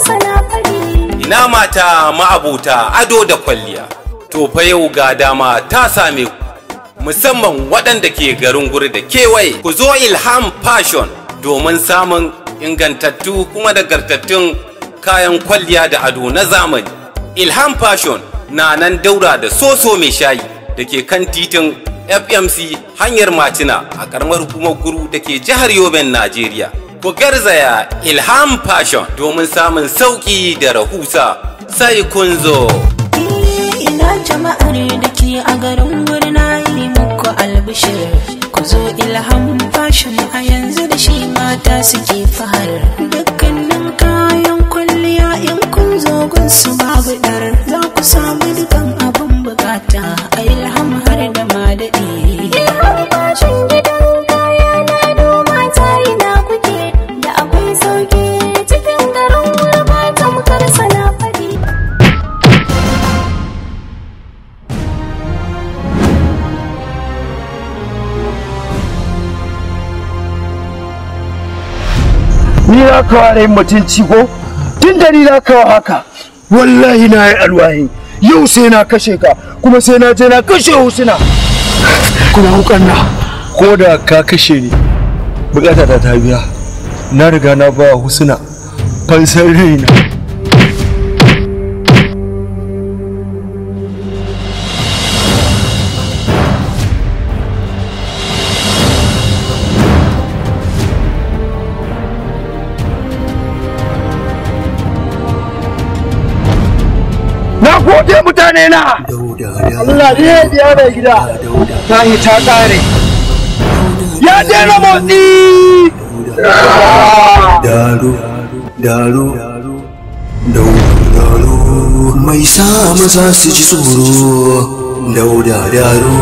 sana fari. Ina mata ma'abota ado da kwalliya, to fa yau ga dama ta same ku, musamman waɗanda ke garin guri da kewaye. Ku zo Ilham Fashion domin samun ingantattu kuma nagartattun kayan kwalliya da ado na zamani. Ilham Fashion na nan daura da soso mai shayi da ke kan titin FMC hanyar Macina a ƙaramar hukumar Guru da ke jihar Yoben, Najeriya. Ku garzaya Ilham Fashion domin samun sauƙi da rahusa. Sai kun zo. Ina jama'ar da ke a garin Guri na yi muku albishir. Ku zo Ilham Fashion a yanzu da shi mata suke fahar. Dukkanin kayan kwalliya in kun zo gunsu babu ɗar. Za ku samu dukan abin bukata a Ilham har da madadi. Ilham Fashion gidan kaya na noma tayi na kuke da akwai sauki cikin garin Guri ba tamkar sana fari. Ni za ka ware mutunci ko? Tun da ni za ka haka, wallahi na yi alwahi yau sai na kashe ka kuma sai na je na kashe Husna. Kuma hukan na ko da ka kashe ni bukata ta biya, na riga na ba Husna fansar raina. Gode mutane na Allah ne ya biya mai gida ta yi ta kare ya daina motsi. Daro mai sa maza su ji tsoro. Daro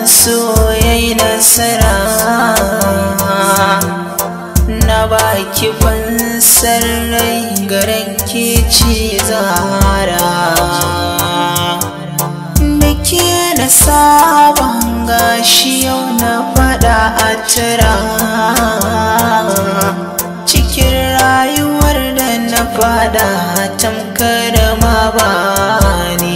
soyayya nasara na baki fansar rai garin ke ce zara da ke na sabon gashi yau na fada a tara cikin rayuwar da na fada tamkar ma bani.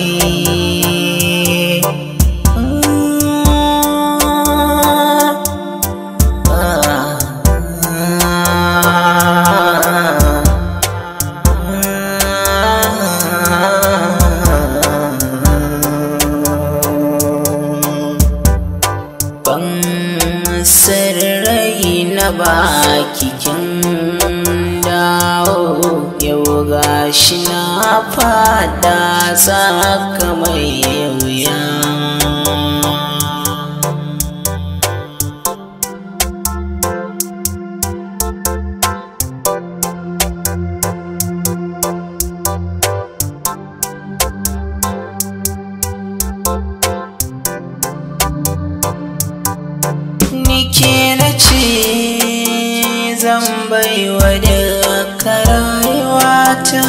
Sarrai na baki kin dawo yau gashi na fada saka mai wuya. Nike na ce zan baiwa duka rayuwata,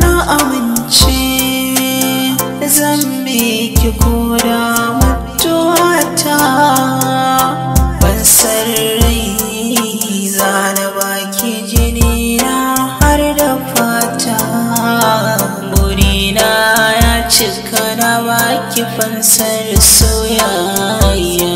na amince zan biki koda mutuwata. Fansar rai zana baki jini na har da fata, burina ya cika na baki fansar soyayya.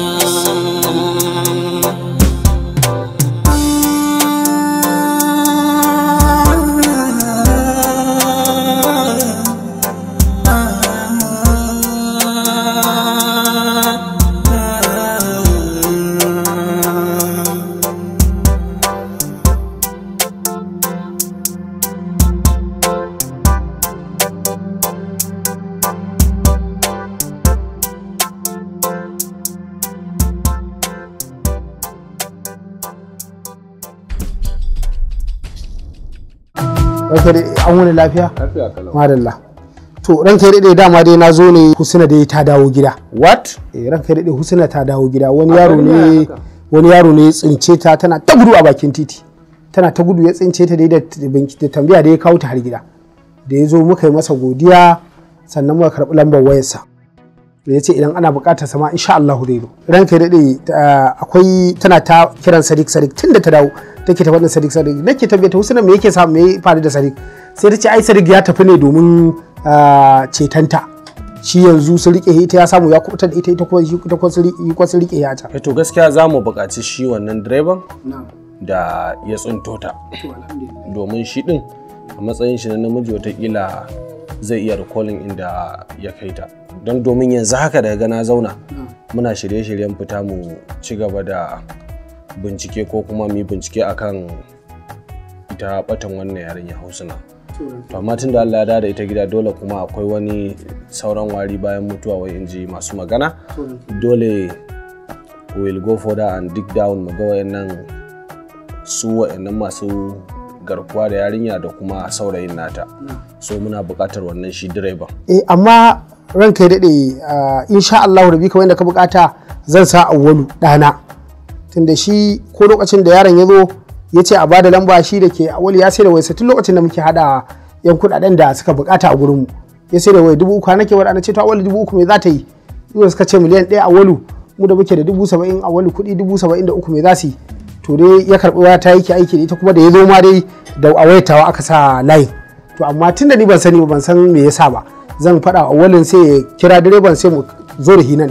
ranka dai an wani lafiya? Lafiya kalau. Madalla. To ranka dai dama dai na zo ne Husna dai ta dawo gida. What? Ranka dai Husna ta dawo gida. Wani yaro ne ya tsince ta tana ta gudu a bakin titi. Tana ta gudu ya tsince ta dai da tambaya da ya kawo ta har gida. Da ya zo muka yi masa godiya sannan muka karɓi lambar wayarsa. Da ya ce idan ana buƙatar sama insha Allah zai zo. Ranka dai akwai tana ta kiran Sadiq tun da ta dawo take ta faɗin Sadiq nake tabbata Husna me yake samu me faru da Sadiq sai ta ce ai Sadiq ya tafi ne domin cetanta shi yanzu sun rike ita ya samu ya kubuta da ita kuma sun rike ya ta. To gaskiya za mu buƙaci shi wannan direban da ya tsinto ta domin shi din a matsayin shi na namiji watakila zai iya recalling inda ya kai ta don domin yanzu haka daga na zauna muna shirye-shiryen fita mu ci gaba da bincike ko kuma mu yi bincike akan ita batan wannan yarinya Husna. To amma tun da Allah ya da ita gida dole kuma akwai wani sauran wari bayan mutuwa wai inji masu magana dole we will go further and dig down mu ga wayannan masu garkuwa da yarinya da kuma saurayin nata so muna buƙatar wannan shi direba. Amma ranka ya daɗe insha Allah rabi kamar yadda ka buƙata zan sa Awwalu ɗana tunda shi ko lokacin da yaron ya zo ya ce a bada lamba shi da ke Awwalu ya sai da wayarsa tun lokacin da muke hada yan kuɗaɗen da suka buƙata a gurinmu ya sai da waya 3,000 nake wadana ce to Awwalu 3,000 me za ta yi yau suka ce miliyan 1 Awwalu mu da muke da 70,000 Awwalu kuɗi 73,000 me za su yi to dai ya karɓi waya ta yake aiki da ita kuma da ya zo ma dai da a wayatawa aka sa layin to amma tunda ni ban sani ba ban san me yasa ba zan faɗa Awwalin sai ya kira direban sai mu zo da hinan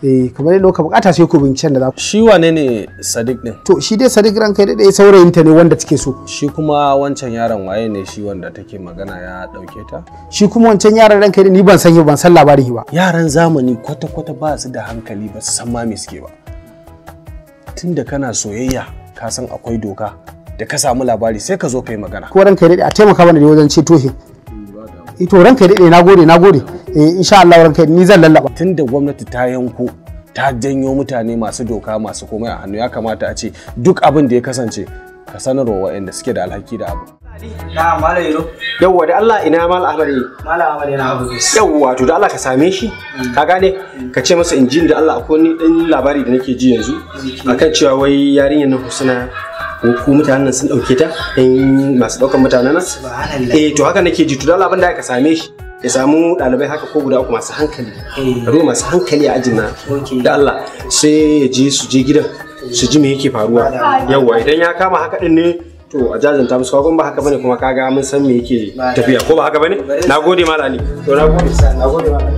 din kamar yadda ka bukata sai ku binciken da za ku. Shi wane ne Sadiq din? To shi dai Sadiq ranka da dai saurayin ta ne wanda take so. Shi kuma wancan yaron waye ne shi wanda take magana ya dauke ta? Shi kuma wancan yaron ranka da ni ban san labarin ba. Yaran zamani kwata-kwata ba su da hankali ba su san ma me suke ba. Tunda kana soyayya ka san akwai doka da ka samu labari sai ka zo kai magana. Ko ranka da a taimaka mana da wajen ceto shi. Ito ranka daɗe nagode insha Allah ranka ni zan lallaba tunda gwamnati ta yanko ta janyo mutane masu doka masu komai a hannu ya kamata a ce duk abin da ya kasance ka sanarwa waɗanda suke da alhaki da abu. Na Malam Yero. Yawwa da Allah ina Malam Ahmad ne. Malam Ahmad yana Abu. Yawwa to da Allah ka same shi. Ka gane ka ce masa injin da Allah akwai wani dan labari da nake ji yanzu akan cewa wai yarinyar nan Husna ko mutanen nan sun dauke ta in masu daukan mutanen nan. To haka nake ji to da Allah abin da ka same shi ya samu dalibai haka ko guda uku masu hankali. Ruwa masu hankali a ajin nan. Da Allah sai ya je su je gidan su ji me yake faruwa. Yawwa idan ya kama haka din ne to a jajanta musu kuma ba haka bane kuma kaga mun san me yake tafiya ko ba haka bane nagode malami to nagode malami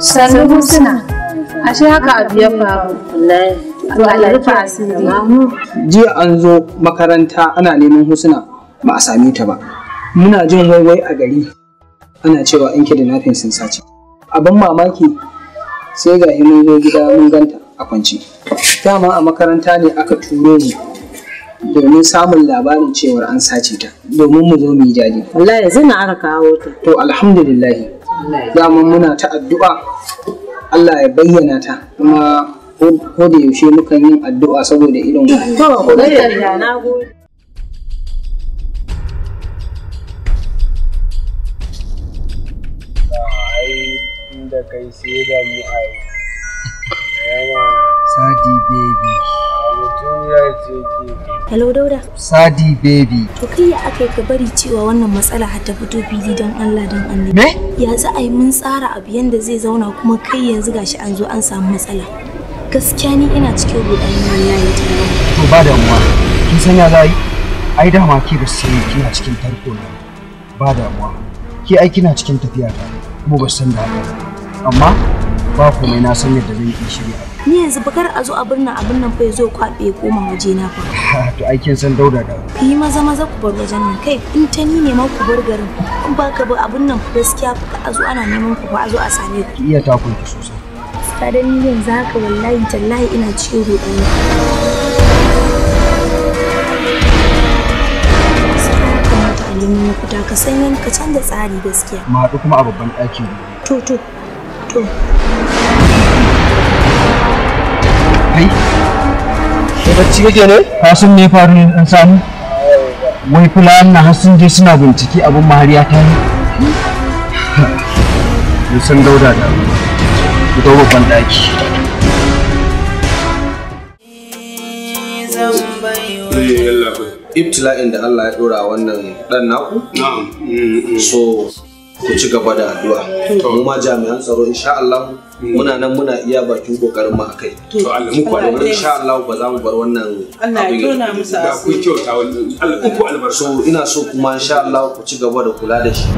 Sannu Husna, ashe haka abu ya faru. To Allah rufe asiri. Jiya an zo makaranta ana neman Husna ba a same ta ba. Muna jin waiwai a gari ana cewa in da nafin sun sace. Abin mamaki sai ga mun zo gida mun ganta a kwance. Dama a makaranta ne aka turo mu domin samun labarin cewar an sace ta domin mu zo mu yi jaje. Wallahi yanzu na aka kawo ta. To alhamdulillah. Dama muna ta addu'a Allah ya bayyana ta kuma ko da yaushe mukan yin addu'a saboda irin wannan. To, ko da na gode. Inda kai sai da mu ai. Sadi baby. Hello Dauda. Sadi baby. To kai ya aka ka bari cewa wannan matsala har ta fito fili don Allah don Allah. Me? Ya za a yi mun tsara abu yanda zai zauna kuma kai yanzu gashi an zo an samu matsala. Gaskiya ni ina cikin rudani wallahi ta. To ba damuwa. Kin san ya za yi? Ai dama ke ba sai kina cikin tarko ne. Ba damuwa. Ke ai kina cikin tafiya ta kuma ba san da haka. Amma ba komai na san yadda zan yi shirya. Ni yanzu bakar a zo a birnin abin nan fa yazo kwabe ya koma waje na fa. To ai kin san Dauda da. Yi maza ku bar wajen nan kai in ta ni ne ma ku bar garin. In ba ka ba abin nan gaskiya fa a zo ana neman ku fa a zo a same ku. Ki iya takunki sosai. Kada ni yanzu haka wallahi tallahi ina cikin rudani. nemi mafita ka san yan ka canza tsari gaskiya. Ma haɗu kuma a babban ɗaki. To. Kai? Kai bacci kake ne? Ka san me faru ne dan Sani? Wai Fulani na har sun je suna bincike abin mahariya ta ne. Mun san Dauda da ku dawo babban ɗaki. Ibtila'in da Allah ya dora wannan dan naku so ku ci gaba da addu'a mu ma jami'an tsaro insha Allah muna nan muna iya bakin kokarin mu akai to Allah mu kwada insha Allah ba za mu bar wannan abin ya musu asiri ku kyauta wannan Allah ku albarka so ina so kuma insha Allah ku ci gaba da kula da shi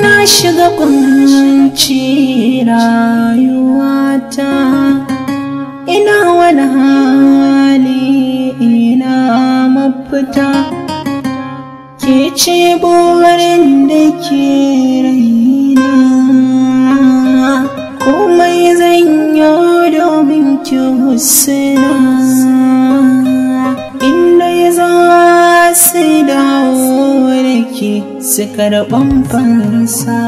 Na shiga kunci rayuwata, ina wani hali ina mafita, ke ce burin da ke raina, komai zan yi domin ki husna, inda za su dawo da ke su karɓan fansa.